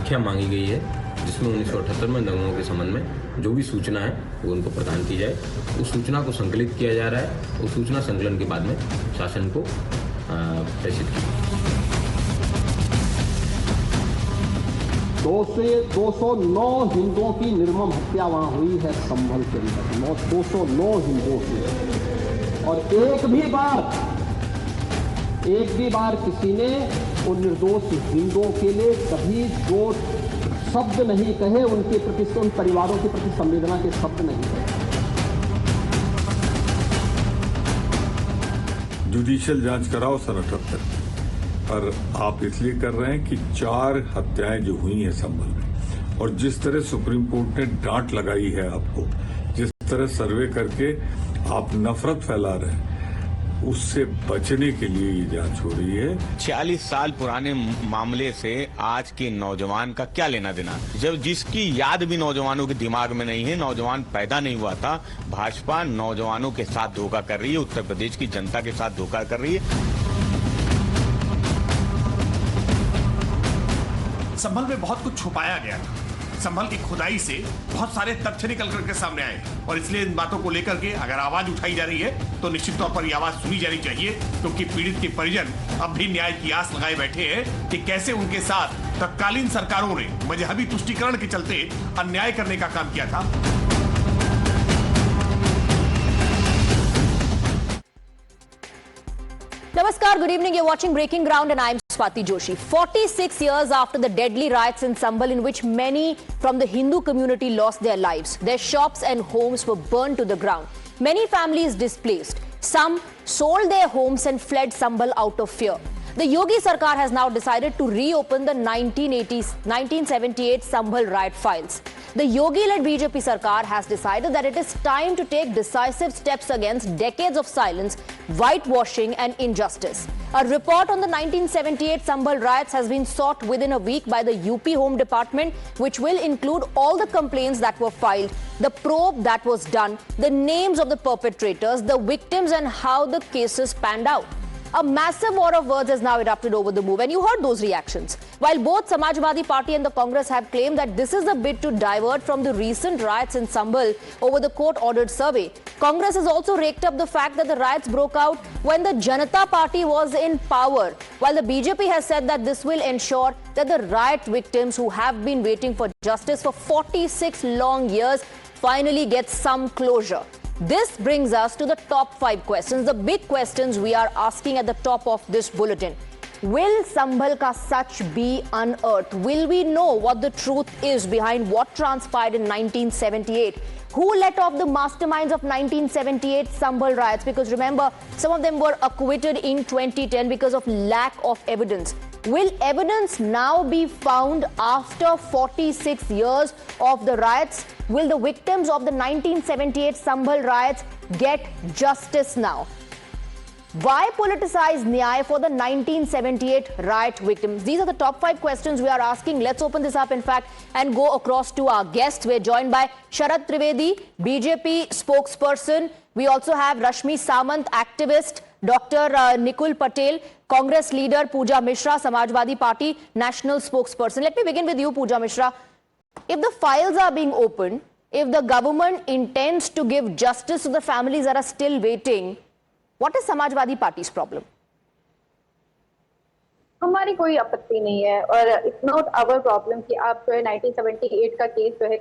व्याख्या मांगी गई है, जिसमें 1978 में दंगों के संबंध में जो भी सूचना है वो उनको प्रदान की जाए। उस सूचना को संकलित किया जा रहा है। उस सूचना संकलन के बाद में शासन को प्रेषित किया। 209 हिंदुओं की निर्मम हत्या वहां हुई है संभल के अंदर, 209 हिंदुओं की। और एक भी बार किसी ने उन निर्दोष हिंदुओं के लिए कभी दो शब्द नहीं कहे, उनके प्रति, उन परिवारों के प्रति संवेदना के शब्द नहीं कहे। जुडिशियल जांच कराओ सन 78 पर आप इसलिए कर रहे हैं कि 4 हत्याएं जो हुई हैं संभल में, और जिस तरह सुप्रीम कोर्ट ने डांट लगाई है आपको, जिस तरह सर्वे करके आप नफरत फैला रहे हैं, उससे बचने के लिए ये जांच हो रही है। 40 साल पुराने मामले से आज के नौजवान का क्या लेना देना, जब जिसकी याद भी नौजवानों के दिमाग में नहीं है, नौजवान पैदा नहीं हुआ था। भाजपा नौजवानों के साथ धोखा कर रही है, उत्तर प्रदेश की जनता के साथ धोखा कर रही है। संभल में बहुत कुछ छुपाया गया था। संभल की खुदाई से बहुत सारे तथ्य निकल करके सामने आए, और इसलिए इन बातों को लेकर के अगर आवाज उठाई जा रही है तो निश्चित तौर पर ये आवाज सुनी जानी चाहिए, क्योंकि पीड़ित के परिजन अब भी न्याय की आस लगाए बैठे हैं कि कैसे उनके साथ तत्कालीन सरकारों ने मजहबी तुष्टीकरण के चलते अन्याय करने का काम किया था। Namaskar, good evening. You're watching Breaking Ground and I'm Swati Joshi. 46 years after the deadly riots in Sambal, in which many from the Hindu community lost their lives, their shops and homes were burned to the ground. Many families displaced. Some sold their homes and fled Sambal out of fear. The Yogi Sarkar has now decided to reopen the 1978 Sambal riot files. The Yogi-led BJP Sarkar has decided that it is time to take decisive steps against decades of silence, whitewashing and injustice. A report on the 1978 Sambal riots has been sought within a week by the UP Home Department, which will include all the complaints that were filed, the probe that was done, the names of the perpetrators, the victims and how the cases panned out. A massive war of words has now erupted over the move, and you heard those reactions. While both Samajwadi Party and the Congress have claimed that this is a bid to divert from the recent riots in Sambal over the court-ordered survey, Congress has also raked up the fact that the riots broke out when the Janata Party was in power, while the BJP has said that this will ensure that the riot victims who have been waiting for justice for 46 long years finally get some closure. This brings us to the top 5 questions, the big questions we are asking at the top of this bulletin. Will Sambal ka sach be unearthed? Will we know what the truth is behind what transpired in 1978? Who let off the masterminds of 1978 Sambal riots? Because remember, some of them were acquitted in 2010 because of lack of evidence. Will evidence now be found after 46 years of the riots? Will the victims of the 1978 Sambal riots get justice now? Why politicize Nyay for the 1978 riot victims? These are the top 5 questions we are asking. Let's open this up, in fact, and go across to our guests. We're joined by Sharad Trivedi, BJP spokesperson. We also have Rashmi Samant, activist, Dr. Nikul Patel, Congress leader, Pooja Mishra, Samajwadi Party, national spokesperson. Let me begin with you, Pooja Mishra. If the files are being opened, if the government intends to give justice to the families that are still waiting, what is Samajwadi Party's problem? हमारी कोई आपत्ति नहीं है, और it's not our problem कि आप जो है 1978 का केस जो है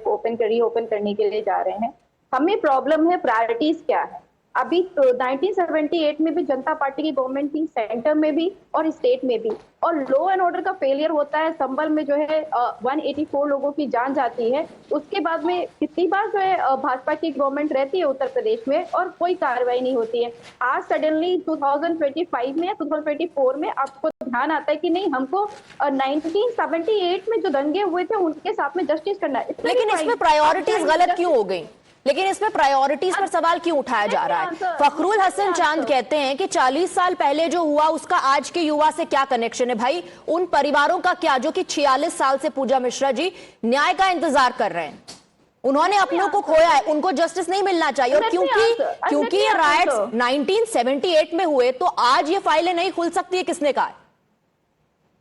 रीओपन करने के लिए जा रहे हैं। हमें प्रॉब्लम है प्रायोरिटीज क्या है। अभी तो 1978 में भी जनता पार्टी की गवर्नमेंट थी, सेंटर में भी और स्टेट में भी, और लॉ एंड ऑर्डर का फेलियर होता है। संभल में जो है 184 लोगों की जान जाती है। उसके बाद में कितनी बार जो है भाजपा की गवर्नमेंट रहती है उत्तर प्रदेश में और कोई कार्रवाई नहीं होती है। आज सडनली 2025 में या 2024 में आपको ध्यान आता है कि नहीं, हमको 1978 में जो दंगे हुए थे उनके साथ में जस्टिस करना है। लेकिन इसमें प्रायोरिटीज गलत क्यों हो गई? लेकिन इसमें प्रायोरिटीज पर सवाल क्यों उठाया जा रहा है? फखरुल हसन चांद कहते हैं कि 40 साल पहले जो हुआ उसका आज के युवा से क्या कनेक्शन है? भाई, उन परिवारों का क्या जो कि 46 साल से, पूजा मिश्रा जी, न्याय का इंतजार कर रहे हैं? उन्होंने अपनों को खोया है, उनको जस्टिस नहीं मिलना चाहिए। और क्योंकि ये राइट्स 1978 में हुए तो आज ये फाइलें नहीं खुल सकती है, किसने कहा?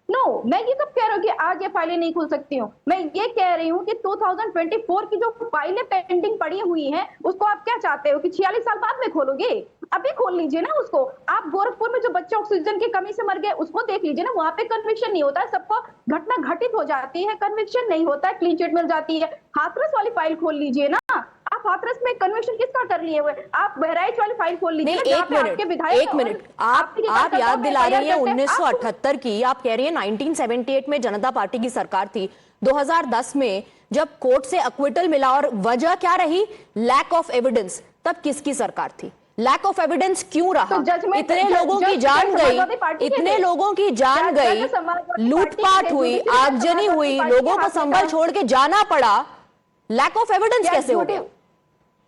नो मैं ये कब कह रहा हूँ कि आज ये फाइलें नहीं खुल सकती हूँ। मैं ये कह रही हूँ कि 2024 की जो फाइलें पेंडिंग पड़ी हुई हैं उसको आप क्या चाहते हो कि 46 साल बाद में खोलोगे? अभी खोल लीजिए ना उसको। आप गोरखपुर में जो बच्चे ऑक्सीजन की कमी से मर गए उसको देख लीजिए ना, वहां पे कन्विक्शन नहीं होता है, सबको घटना घटित हो जाती है, कन्विक्शन नहीं होता है, क्लीन चिट मिल जाती है। हाथरस वाली फाइल खोल लीजिए ना। आप हाथरस में कन्विक्शन किसका कर लिए हुए? आप बहराइच वाली फाइल खोल लीजिए। एक मिनट आप याद दिला रही है 1978 की, आप कह रही है 1978 में जनता पार्टी की सरकार थी, 2010 में जब कोर्ट से अक्विटल मिला और वजह क्या रही? Lack of evidence. तब किसकी सरकार थी? लैक ऑफ एविडेंस क्यों रहा? इतने लोगों की जान गई, इतने लोगों की जान गई, लूटपाट हुई, आगजनी हुई, लोगों को संभल छोड़ के जाना पड़ा, लैक ऑफ एविडेंस कैसे हो गया?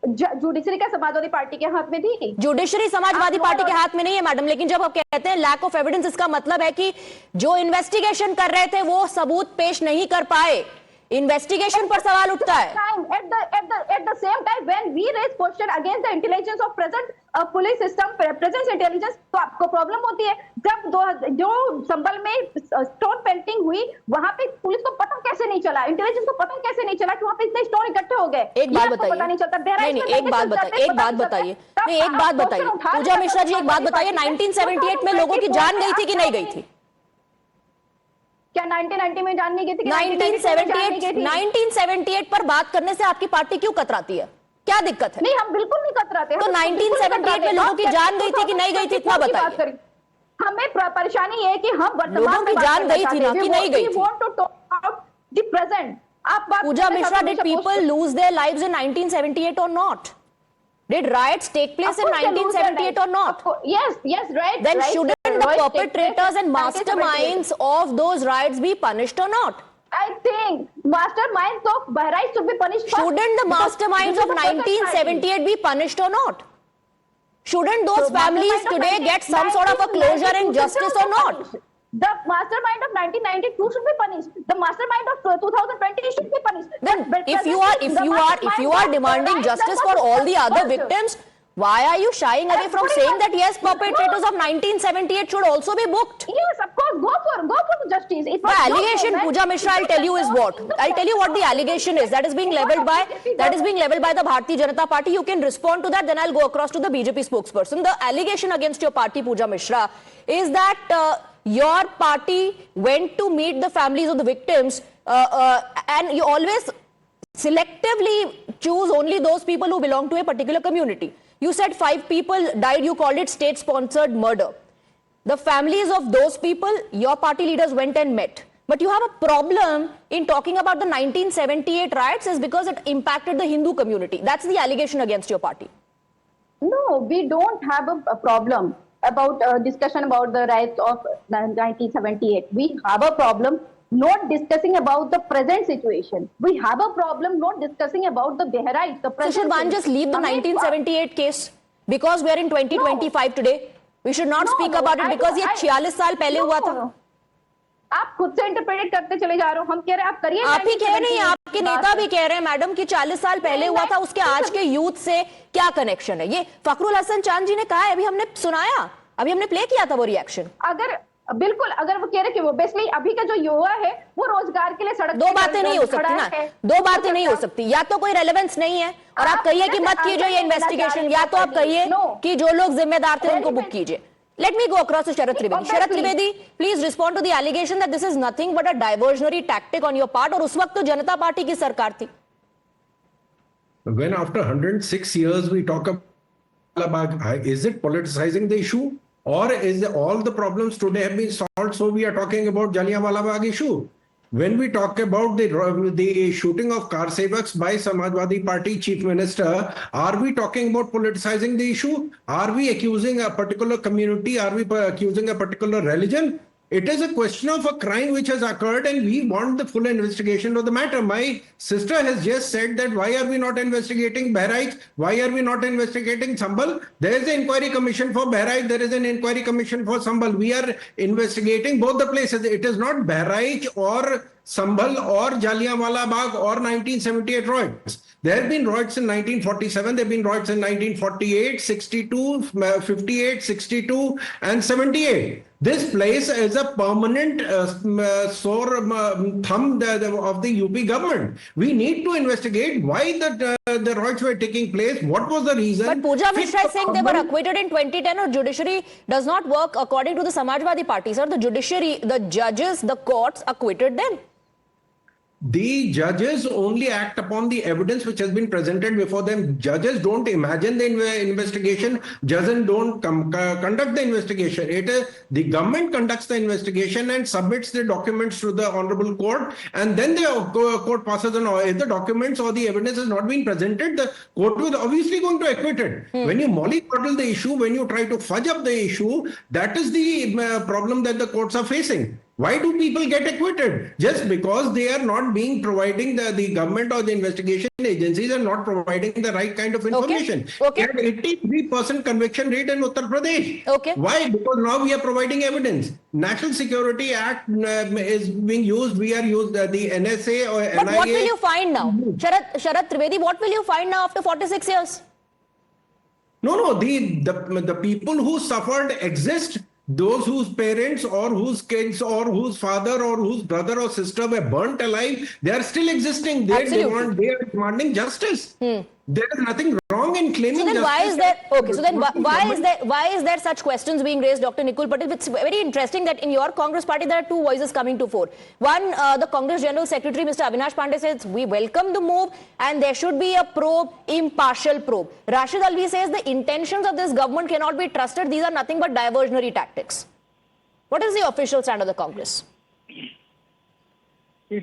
जुडिशरी का समाजवादी पार्टी के हाथ में थी? जुडिशरी समाजवादी पार्टी के हाथ में नहीं है मैडम, लेकिन जब आप कहते हैं लैक ऑफ एविडेंस, इसका मतलब है कि जो इन्वेस्टिगेशन कर रहे थे वो सबूत पेश नहीं कर पाए। इन्वेस्टिगेशन पर सवाल उठता है। At the same time, when we raise question against the intelligence of present police system, present intelligence, तो आपको प्रॉब्लम होती है। जब जो संभल में स्टोन पेंटिंग हुई, वहां पे पुलिस को पता कैसे नहीं चला, इंटेलिजेंस को पता कैसे नहीं चला कि वहां पे इतने स्टोन इकट्ठे हो गए? एक बात बताइए, पता नहीं चलता। नहीं एक बात बताइए, एक बात बताइए, नहीं एक बात बताइए, पूजा मिश्रा जी एक बात बताइए, 1978 में लोगों की जान गई थी कि नहीं गई थी? क्या 1990 में जान नहीं गई थी? 1978 पर बात करने से आपकी पार्टी क्यों कतराती है? क्या दिक्कत है? नहीं, हम बिल्कुल नहीं कतराते। तो 1978 में लोगों की जान गई थी कि नहीं गई थी, इतना बताइए। हमें परेशानी है कि हम लोगों की जान गई थी ना कि नहीं गई थी? Pooja Mishra, did people lose their lives in 1978 or not? Did riots take place in 1978 or not? Yes, right. Then shouldn't the perpetrators and masterminds of those riots be punished or not? I think masterminds of Bahrain should be punished. Shouldn't the masterminds of 1978 be punished or not? Shouldn't those families today get some sort of a closure and justice or not? The mastermind of 1992 should be punished. The mastermind of 2020 should be punished. Then if you are demanding justice for all the other victims, why are you shying away from saying that yes, perpetrators of 1978 should also be booked? Yes, of course, go for the justice. The allegation, Pooja Mishra, I'll tell you is what? I'll tell you what the allegation is that is being leveled by the Bharatiya Janata Party. You can respond to that, then I'll go across to the BJP spokesperson. The allegation against your party, Pooja Mishra, is that your party went to meet the families of the victims and you always selectively choose only those people who belong to a particular community. You said 5 people died, you called it state-sponsored murder. The families of those people, your party leaders went and met. But you have a problem in talking about the 1978 riots is because it impacted the Hindu community. That's the allegation against your party. No, we don't have a problem about discussion about the riots of 1978. We have a problem not discussing about the present situation. We have a problem not discussing about the Bahrain. So should one just leave the 1978 case because we are in 2025 today? We should not speak about it because ये 46 साल पहले हुआ था. आप खुद से interpret करते चले जा रहे हो. हम कह रहे हैं आप करिए. आप ही कह रहे हैं, आपके नेता भी कह रहे हैं मैडम कि 40 साल पहले हुआ था, उसके आज के यूथ से क्या कनेक्शन है? ये फखरुल हसन चांद जी ने कहा है, अभी हमने सुनाया, अभी हमने प्ले किया था वो रिएक्शन. अगर वो कह रहे कि वो बेसिकली अभी का जो युवा है वो रोजगार के लिए सड़क. दो बातें नहीं हो सकती ना, दो बातें नहीं हो सकती. या तो कोई रेलेवेंस नहीं है और आप कहिए कि मत कीजिए ये इन्वेस्टिगेशन, या तो आप कहिए कि जो लोग जिम्मेदार थे उनको बुक कीजिए. Let me go across to Sharath Trivedi. Sharath Trivedi, please respond to the allegation that this is nothing but a diversionary tactic on your part. और उस वक्त तो जनता पार्टी की सरकार थी. When after 106 years we talk about, is it politicizing the issue, or is all the problems today have been solved? So we are talking about Jallianwala Bagh issue. When we talk about the shooting of car sevaks by Samajwadi Party Chief Minister, are we talking about politicizing the issue? Are we accusing a particular community? Are we accusing a particular religion? It is a question of a crime which has occurred and we want the full investigation of the matter. My sister has just said that why are we not investigating Bahraich? Why are we not investigating Sambhal? There is an inquiry commission for Bahraich. There is an inquiry commission for Sambhal. We are investigating both the places. It is not Bahraich or Sambhal or Jallianwala Bagh or 1978 riots. There have been riots in 1947, there have been riots in 1948, 62, 58, 62, and 78. This place is a permanent sore thumb of the UP government. We need to investigate why the riots were taking place. What was the reason? But Pooja Mishra is saying they were acquitted in 2010, or judiciary does not work according to the Samajwadi Party. Sir, the judiciary, the judges, the courts acquitted them. The judges only act upon the evidence which has been presented before them. Judges don't imagine the investigation. Judges don't conduct the investigation. It is the government conducts the investigation and submits the documents to the honorable court, and then the court passes on. If the documents or the evidence has not been presented, the court will obviously going to acquit it. When you mollycoddle the issue, when you try to fudge up the issue, that is the problem that the courts are facing. Why do people get acquitted? Just because they are not being providing the government or the investigation agencies are not providing the right kind of information. Okay. We have 83% conviction rate in Uttar Pradesh. Okay. Why? Because now we are providing evidence. National Security Act is being used. We are used the NSA or NIA. But what will you find now? Sharad Trivedi, what will you find now after 46 years? No. The people who suffered exist. Those whose parents or whose kids or whose father or whose brother or sister were burnt alive, they are still existing. They are demanding justice. There is nothing wrong in claiming justice. So then why is there? Okay. So then why is there such questions being raised, Dr. Nikul Patel? It's very interesting that in your Congress party there are two voices coming to fore. One, the Congress General Secretary, Mr. Avinash Pandey, says we welcome the move and there should be a probe, impartial probe. Rashid Alvi says the intentions of this government cannot be trusted. These are nothing but diversionary tactics. What is the official stand of the Congress?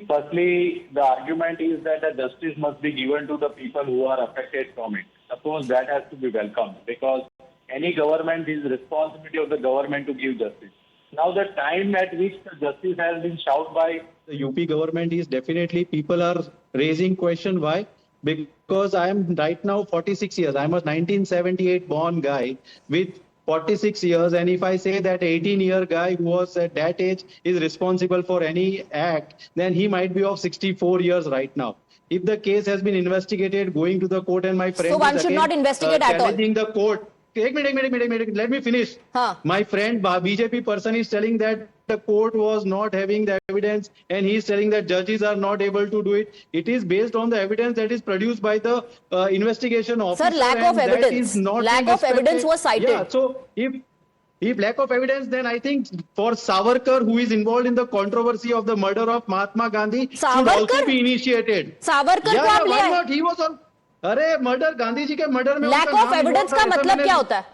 Firstly, the argument is that the justice must be given to the people who are affected from it. Of course, that has to be welcomed because any government is responsibility of the government to give justice. Now, the time at which the justice has been shouted by the UP government is definitely people are raising question. Why? Because I am right now 46 years. I'm a 1978 born guy with 46 years, and if I say that 18-year guy who was at that age is responsible for any act, then he might be of 64 years right now. If the case has been investigated, going to the court, and my friend so one should not investigate at all. Challenging the court. Take me, let me finish. My friend, BJP person is telling that the court was not having the evidence and he is telling that judges are not able to do it. It is based on the evidence that is produced by the investigation officer. Sir, lack of evidence. Lack of evidence was cited. Yeah, so if lack of evidence, then I think for Savarkar, who is involved in the controversy of the murder of Mahatma Gandhi, should also be initiated. Savarkar को आप ले why not? He was on. अरे murder Gandhi ji के murder में lack of evidence का मतलब क्या होता है?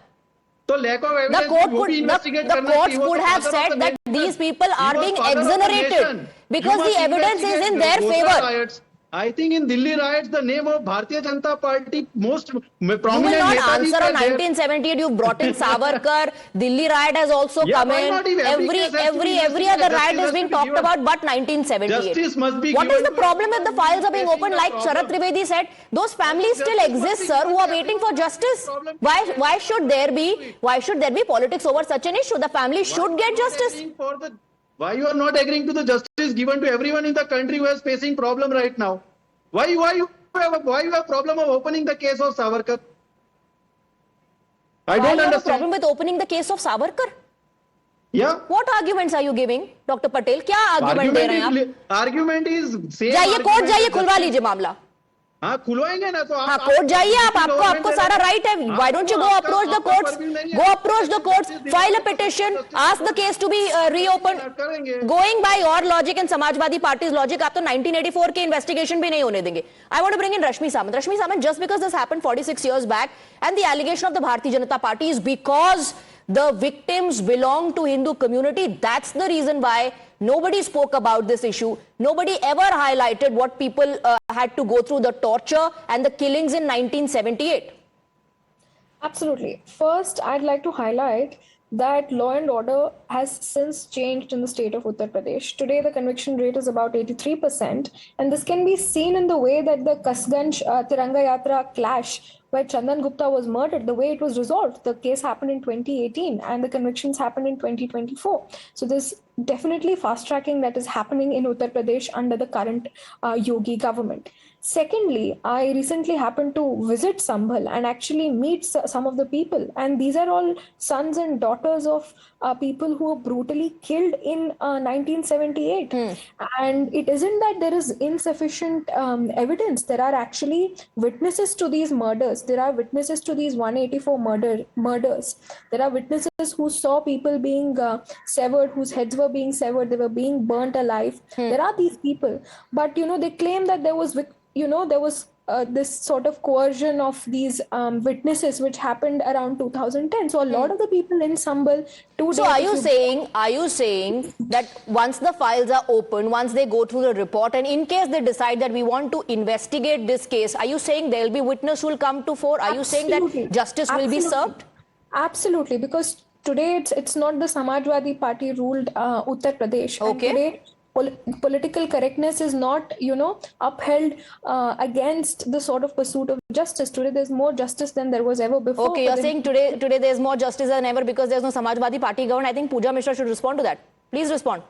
तो lack of evidence the courts could have said that these people are being exonerated because the evidence is in their favor. I think in Delhi riots, the name of Bharatiya Janata Party most prominent. You will not answer on 1978. You brought in Savarkar. Delhi riot has also come in. Every other riot is being talked about, but 1978. Justice must be what is the problem if the files are being opened? Like Sharad Trivedi said, those families still exist, sir, who are waiting for justice. Why should there be politics over such an issue? The family should get justice. Why you are not agreeing to the justice given to everyone in the country who is facing problem right now? Why you have a problem of opening the case of Savarkar? I don't understand. Have a problem with opening the case of Savarkar? Yeah. What arguments are you giving, Dr. Patel? क्या argument दे रहे हैं आप? Argument is same. जाइए court जाइए खुलवा लीजिए मामला. हाँ खुलवाएंगे ना तो हाँ कोर्ट जाइए आपको सारा राइट है. Why don't you go approach the courts? Go approach the courts, file a petition, ask the case to be reopened. Going by your logic and Samajwadi Party's logic, आप तो 1984 के investigation भी नहीं होने देंगे. I want to bring in Rashmi Samant. Rashmi Samant, just because this happened 46 years back, and the allegation of the Bharatiya Janata Party is because the victims belong to Hindu community. That's the reason why nobody spoke about this issue. Nobody ever highlighted what people had to go through, the torture and the killings in 1978. Absolutely. First, I'd like to highlight that law and order has since changed in the state of Uttar Pradesh. Today, the conviction rate is about 83%, and this can be seen in the way that the Kasganj Tiranga Yatra clash, where Chandan Gupta was murdered, the way it was resolved. The case happened in 2018 and the convictions happened in 2024. So there's definitely fast tracking that is happening in Uttar Pradesh under the current Yogi government. Secondly, I recently happened to visit Sambhal and actually meet some of the people, and these are all sons and daughters of people who were brutally killed in 1978. And it isn't that there is insufficient evidence. There are actually witnesses to these murders. There are witnesses to these 184 murders. There are witnesses who saw people being severed, whose heads were being severed, they were being burnt alive. There are these people, but they claim that there was this sort of coercion of these witnesses which happened around 2010. So a lot of the people in Sambhal today. So are you saying that once the files are open, once they go through the report, and in case they decide that we want to investigate this case, are you saying there will be witness who will come to fore? Are you saying that justice will be served? Absolutely, because today it's not the Samajwadi Party ruled Uttar Pradesh. Okay. And today political correctness is not, upheld against the sort of pursuit of justice. Today there's more justice than there was ever before. Okay, you're saying today there's more justice than ever because there's no Samajwadi Party government. I think Pooja Mishra should respond to that. Please respond.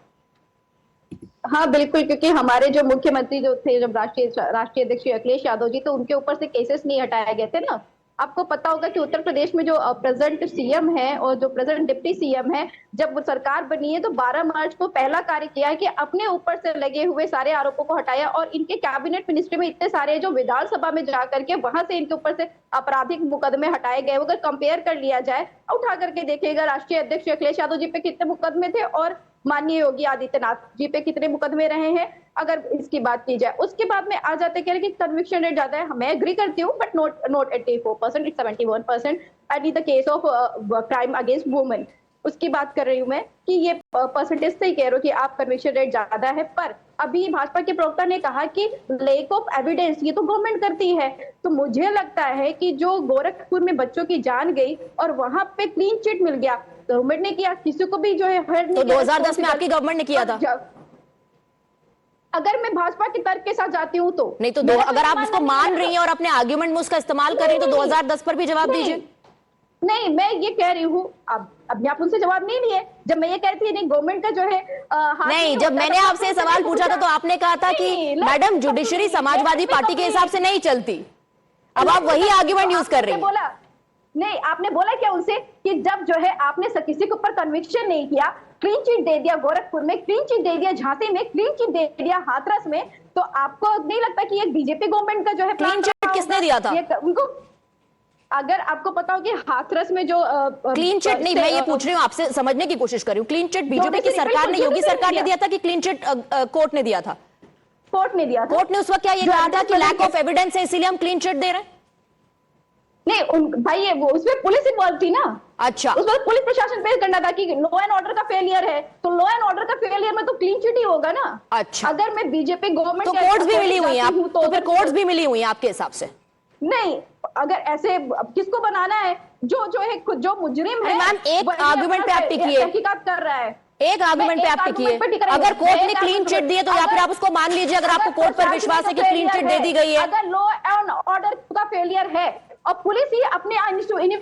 हाँ बिल्कुल, क्योंकि हमारे जो मुख्यमंत्री जो थे, जब राष्ट्रीय अध्यक्ष अखिलेश यादव जी, तो उनके ऊपर से केसेस नहीं हटाए गए थे ना। आपको पता होगा कि उत्तर प्रदेश में जो प्रेजेंट सीएम है और जो प्रेजेंट डिप्टी सीएम है, जब वो सरकार बनी है तो 12 मार्च को पहला कार्य किया है कि अपने ऊपर से लगे हुए सारे आरोपों को हटाया, और इनके कैबिनेट मिनिस्ट्री में इतने सारे जो विधानसभा में जा करके वहां से इनके ऊपर से आपराधिक मुकदमे हटाए गए। अगर कंपेयर कर लिया जाए, उठा करके देखिएगा राष्ट्रीय अध्यक्ष अखिलेश यादव जी पे कितने मुकदमे थे और माननीय योगी आदित्यनाथ जी पे कितने मुकदमे रहे हैं, अगर इसकी बात की जाए। उसके बाद में आ जाते कह रहे कि कन्विक्शन रेट ज्यादा है, मैं एग्री करती हूँ, but not 84%, it's 71% at the case of crime against women. उसकी बात कर रही हूँ मैं कि ये परसेंटेज से ही कह रहे हो कि आप कन्विक्शन रेट ज्यादा है, पर अभी भाजपा के प्रवक्ता ने कहा कि लैक ऑफ एविडेंस ये तो गवर्नमेंट करती है। तो मुझे लगता है कि जो गोरखपुर में बच्चों की जान गई और वहां पे क्लीन चिट मिल गया, गवर्नमेंट ने किया, किसी को भी जो है हर्ट नहीं। तो 2010 में आपकी गवर्नमेंट ने किया था। अगर मैं भाजपा के तर्क के साथ जाती हूँ तो नहीं, तो अगर आप उसको मान रही हैं और अपने आर्ग्यूमेंट में उसका इस्तेमाल कर रही हैं तो 2010 पर भी जवाब दीजिए। नहीं, मैं ये कह रही हूँ, अब अभी आप उनसे जवाब नहीं लिए। जब मैं ये कह रही थी नहीं गवर्नमेंट का जो है नहीं, जब मैंने आपसे सवाल पूछा था तो आपने कहा था कि मैडम जुडिशरी समाजवादी पार्टी के हिसाब से नहीं चलती। अब आप वही आर्ग्यूमेंट यूज कर रही हैं। बोला नहीं, आपने बोला क्या उनसे कि जब जो है आपने किसी के ऊपर कन्विक्शन नहीं किया, क्लीन चिट दे दिया गोरखपुर में, क्लीन चिट दे दिया झांसी में, क्लीन चिट दे दिया हाथरस में, तो आपको नहीं लगता कि ये बीजेपी गवर्नमेंट का जो है क्लीन चिट किसने दिया था? उनको अगर आपको पता हो कि हाथरस में जो क्लीन चिट नहीं, मैं ये पूछ रही हूँ, आपसे समझने की कोशिश कर रही हूँ। क्लीन चिट बीजेपी की सरकार ने, योगी सरकार ने दिया था कि क्लीन चिट कोर्ट ने दिया था? कोर्ट ने दिया था। कोर्ट ने उस वक्त क्या ये कहा था कि लैक ऑफ एविडेंस है इसलिए हम क्लीन चिट दे रहे हैं? नहीं भाई, वो उसमें पुलिस इन्वॉल्व थी ना। अच्छा, उस वक्त पुलिस प्रशासन पे करना था कि लॉ एंड ऑर्डर का फेलियर है, तो लॉ एंड ऑर्डर का फेलियर में तो क्लीन चिट ही होगा ना। अच्छा, अगर मैं बीजेपी गवर्नमेंट तो कोर्ट्स भी मिली हुई है, तो फिर कोर्ट्स भी मिली हुई है आपके हिसाब से? नहीं, अगर ऐसे किसको बनाना है, जो है जो मुजरिम है। मैम, एक आर्गुमेंट पे आप टिकिए, तहकीकात कर रहा है, एक आर्गुमेंट पे आप टिकिए। अगर कोर्ट ने क्लीन चिट दी है तो या फिर आप उसको मान लीजिए, अगर आपको कोर्ट पर विश्वास है कि क्लीन चिट दे दी गई है। अगर लॉ एंड ऑर्डर का फेलियर है और पुलिस ही अपने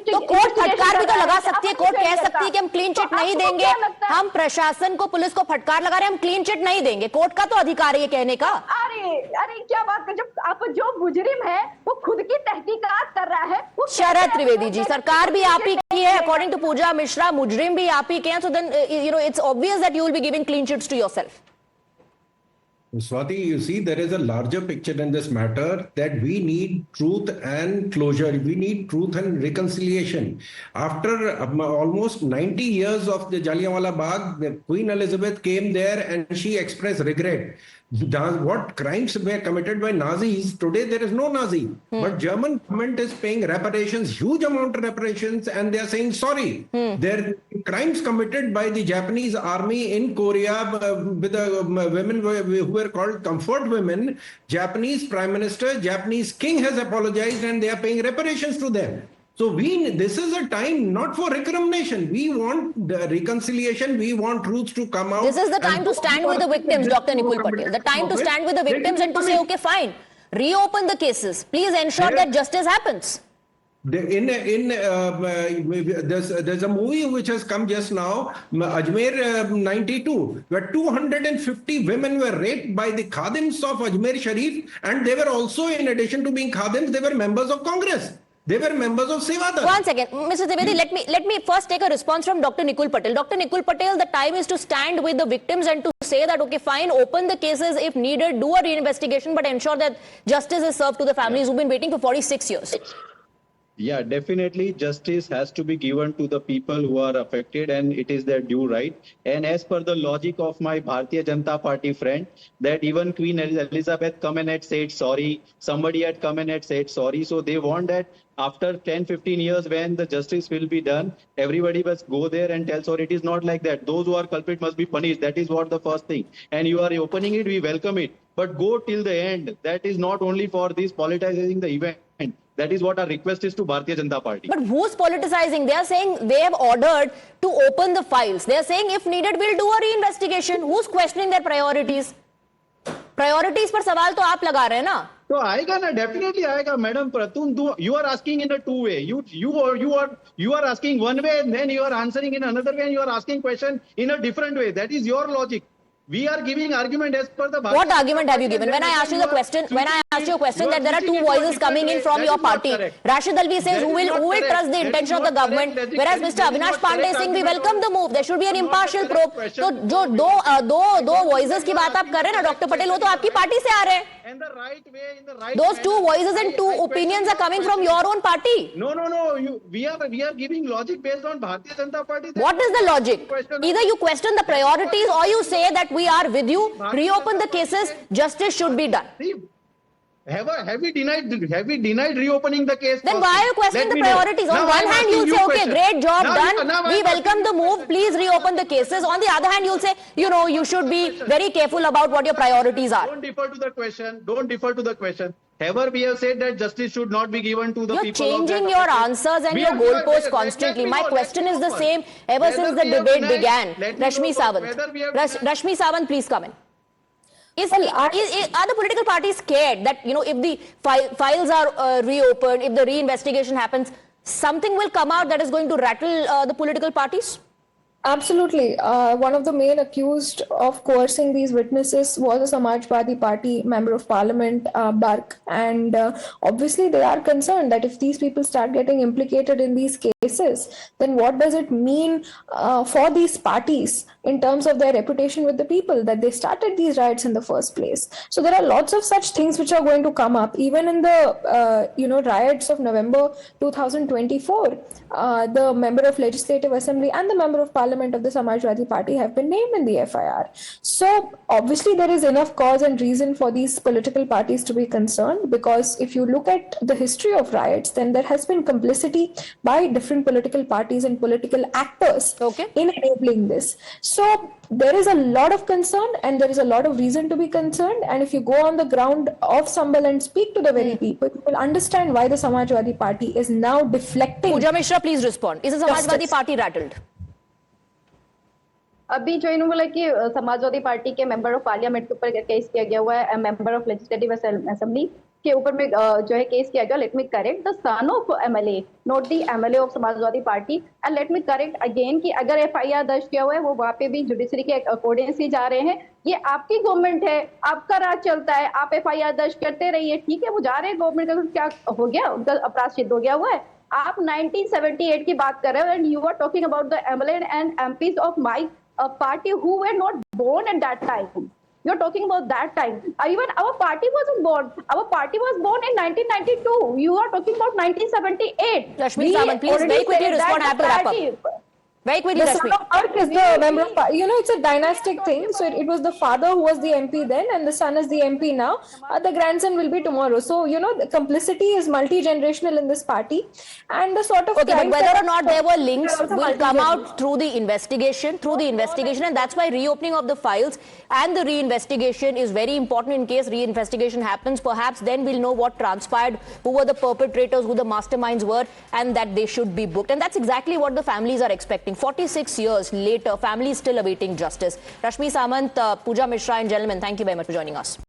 तो कोर्ट फटकार भी तो लगा सकती है। कोर्ट कह सकती है कि हम क्लीन चिट नहीं देंगे, हम प्रशासन को, पुलिस को फटकार लगा रहे हैं, हम क्लीन चिट नहीं देंगे। कोर्ट का तो अधिकार है ये कहने का। अरे क्या बात कर, जब आप जो मुजरिम है वो खुद की तहकीकात कर रहा है। शरद त्रिवेदी जी, सरकार भी आप ही की है, अकॉर्डिंग टू पूजा मिश्रा, मुजरिम भी आप ही के हैं, so then it's obvious that you will be giving clean chits to yourself. Swati, you see, there is a larger picture in this matter, that we need truth and closure. We need truth and reconciliation. After almost 90 years of the Jallianwala Bagh, Queen Elizabeth came there and she expressed regret. What crimes were committed by Nazis? Today there is no Nazi, but German government is paying reparations, huge amount of reparations, and they are saying sorry. There are crimes committed by the Japanese army in Korea with the women who were called comfort women. Japanese Prime Minister, Japanese King has apologized, and they are paying reparations to them. So this is a time not for recrimination. We want reconciliation. We want truth to come out. This is the time to stand with the victims, Dr. Nipul Patel. The time to stand with the victims and to say, okay, fine, reopen the cases. Please ensure that justice happens. There's a movie which has come just now, Ajmer 92, where 250 women were raped by the Khadims of Ajmer Sharif, and they were also, in addition to being Khadims, they were members of Congress. They were members of Sevadar. One second, Mr. Trivedi, let me first take a response from Dr. Nikul Patel. Dr. Nikul Patel, the time is to stand with the victims and to say that, okay, fine, open the cases if needed, do a reinvestigation, but ensure that justice is served to the families who've been waiting for 46 years. Yeah, definitely justice has to be given to the people who are affected, and it is their due right. And as per the logic of my Bharatiya Janata Party friend, that even Queen Elizabeth come and had said sorry, somebody had come and had said sorry. So they want that after 10-15 years when the justice will be done, everybody must go there and tell sorry. It is not like that. Those who are culprit must be punished. That is what the first thing. And you are opening it, we welcome it. But go till the end. That is not only for this politicizing the event. That is what our request is to Bharatiya Janata Party. But who's politicizing? They are saying they have ordered to open the files. They are saying if needed, we'll do a reinvestigation. Who's questioning their priorities? Priorities पर सवाल तो आप लगा रहे हैं ना? तो आएगा ना, definitely आएगा, madam. You are asking in a two way. You are asking one way, and then you are answering in another way, and you are asking question in a different way. That is your logic. We are giving argument as per the. What argument have you given? When I asked you the question, that there are two voices coming in from your party, Rashid Alvi says who will trust the intention of the government, whereas Mr. Avinash Pandey saying we welcome the move. There should be an impartial probe. तो जो दो voices की बात आप कर रहे हैं ना, Dr. Patel, वो तो आपकी पार्टी से आ रहे हैं. Those two voices and two opinions are coming from your own party. No. We are giving logic based on Bharatiya Janata Party. What is the logic? Either you question the priorities or you say that we are with you, reopen the cases, justice should be done. Have we denied reopening the case? Then why are you questioning the priorities? On one hand, you'll say, okay, great job done. We welcome the move. Please reopen the cases. On the other hand, you'll say, you should be very careful about what your priorities are. Don't defer to the question. Ever we have said that justice should not be given to the people. You're changing your answers and your goalposts constantly. My question is the same ever since the debate began. Rashmi Sawant, please come in. Are the political parties scared that, if the files are reopened, if the reinvestigation happens, something will come out that is going to rattle the political parties? Absolutely. One of the main accused of coercing these witnesses was a Samajwadi Party member of parliament, Bark. And obviously they are concerned that if these people start getting implicated in these cases, then what does it mean for these parties in terms of their reputation with the people, that they started these riots in the first place? So there are lots of such things which are going to come up. Even in the riots of November 2024, the member of Legislative Assembly and the member of Parliament of the Samajwadi Party have been named in the FIR. So obviously there is enough cause and reason for these political parties to be concerned, because if you look at the history of riots, then there has been complicity by different political parties and political actors in enabling this. So there is a lot of concern and there is a lot of reason to be concerned. And if you go on the ground of Sambal and speak to the very people, you will understand why the Samajwadi Party is now deflecting. Pooja Mishra, please respond. Is the Samajwadi Party rattled? अभी जो इन्होंने बोला कि Samajwadi party के member of parliament के ऊपर case किया गया हुआ है, मेंबर ऑफ लेजिस्लेटिव असेंबली के ऊपर में जो है केस किया गया. Let me correct, the son of MLA, not the MLA of Samajwadi party. And let me correct again कि अगर एफआईआर दर्ज किया हुआ है, वो वहाँ पे भी जुडिशरी के अकॉर्डिंग से जा रहे हैं. ये आपकी गवर्नमेंट है, आपका राज चलता है, आप एफआईआर दर्ज करते रहिए. ठीक है, वो जा रहे हैं, गवर्नमेंट का क्या हो गया, उनका अपराध सिद्ध हो गया हुआ है. आप 1978 की बात कर रहे हो, and you are talking about the MLA and MPs of my party who were not born at that time. You're talking about that time. Even our party wasn't born. Our party was born in 1992. You are talking about 1978. Rashmi Sawant, please very quickly respond. I have to wrap up. Very quickly, the son of Bark is the member of, it's a dynastic thing. So it was the father who was the MP then, and the son is the MP now. The grandson will be tomorrow. So, the complicity is multi-generational in this party. And the sort of... Okay, but whether or not there were links will come out through the investigation, and that's why reopening of the files and the reinvestigation is very important. In case reinvestigation happens, perhaps then we'll know what transpired, who were the perpetrators, who the masterminds were, and that they should be booked. And that's exactly what the families are expecting. 46 years later, families still awaiting justice. Rashmi Sawant, Pooja Mishra, and gentlemen, thank you very much for joining us.